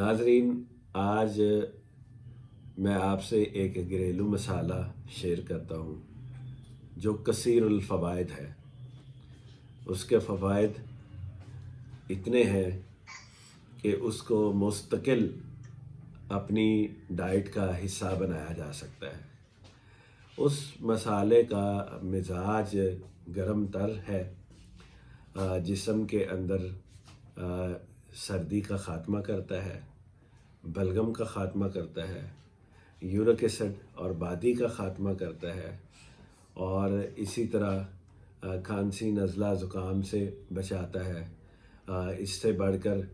नाजरीन, आज मैं आपसे एक घरेलू मसाला शेयर करता हूँ जो कसीरुल फ़वाइद है। उसके फ़वाइद इतने हैं कि उसको मुस्तकिल अपनी डाइट का हिस्सा बनाया जा सकता है। उस मसाले का मिजाज गरम तर है, जिस्म के अंदर सर्दी का ख़ात्मा करता है, बलगम का ख़ात्मा करता है, यूरिक एसिड और बादी का ख़ात्मा करता है, और इसी तरह खांसी नज़ला ज़ुकाम से बचाता है। इससे बढ़कर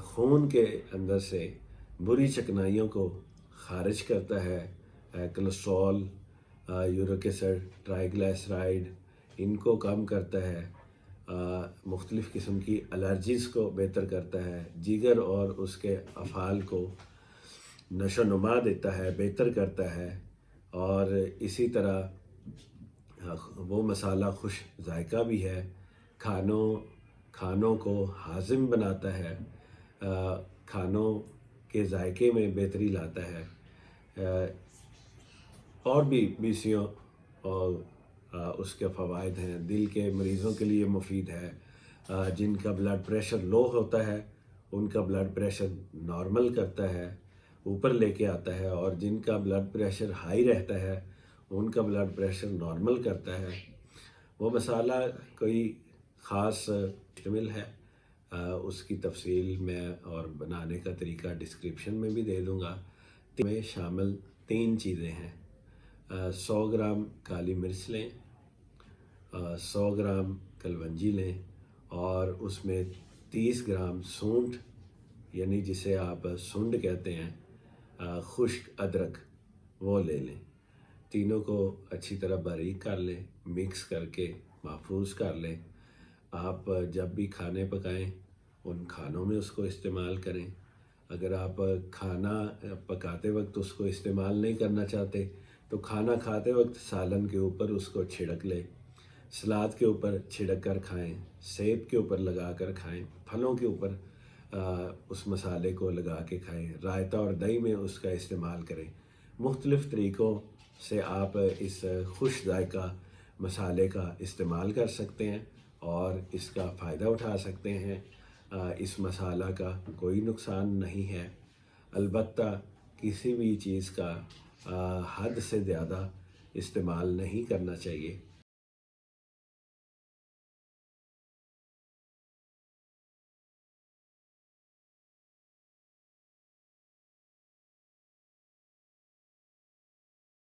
खून के अंदर से बुरी चिकनाइयों को ख़ारिज करता है। कोलेस्ट्रॉल, यूरिक एसिड, ट्राइग्लिसराइड इनको कम करता है। मुख्तलिफ़ किस्म की एलर्जीज़ को बेहतर करता है। जिगर और उसके अफ़ाल को नशोनुमा देता है, बेहतर करता है। और इसी तरह वो मसाला खुश जायका भी है, खानों को हाजिम बनाता है, खानों के जायके में बेहतरी लाता है। और भी बीसियों और उसके फ़वाइद हैं। दिल के मरीज़ों के लिए मुफीद है। जिनका ब्लड प्रेशर लो होता है उनका ब्लड प्रेशर नॉर्मल करता है, ऊपर लेके आता है, और जिनका ब्लड प्रेशर हाई रहता है उनका ब्लड प्रेशर नॉर्मल करता है। वो मसाला कोई ख़ास मुश्तमिल है, उसकी तफसील मैं और बनाने का तरीका डिस्क्रिप्शन में भी दे दूँगा। में शामिल 3 चीज़ें हैं। 100 ग्राम काली मिर्च लें, 100 ग्राम कलवंजी लें, और उसमें 30 ग्राम सूंठ यानी जिसे आप सुंड कहते हैं, खुश्क अदरक वो ले लें। तीनों को अच्छी तरह बारीक कर लें, मिक्स करके महफूज कर लें। आप जब भी खाने पकाएं उन खानों में उसको इस्तेमाल करें। अगर आप खाना पकाते वक्त उसको इस्तेमाल नहीं करना चाहते तो खाना खाते वक्त सालन के ऊपर उसको छिड़क लें, सलाद के ऊपर छिड़क कर खाएँ, सेब के ऊपर लगा कर खाएँ, फलों के ऊपर उस मसाले को लगा के खाएँ, रायता और दही में उसका इस्तेमाल करें। मुख्तलिफ़ तरीक़ों से आप इस खुश जायका मसाले का इस्तेमाल कर सकते हैं और इसका फ़ायदा उठा सकते हैं। इस मसाला का कोई नुकसान नहीं है। अलबत्ता किसी भी चीज़ का हद से ज़्यादा इस्तेमाल नहीं करना चाहिए।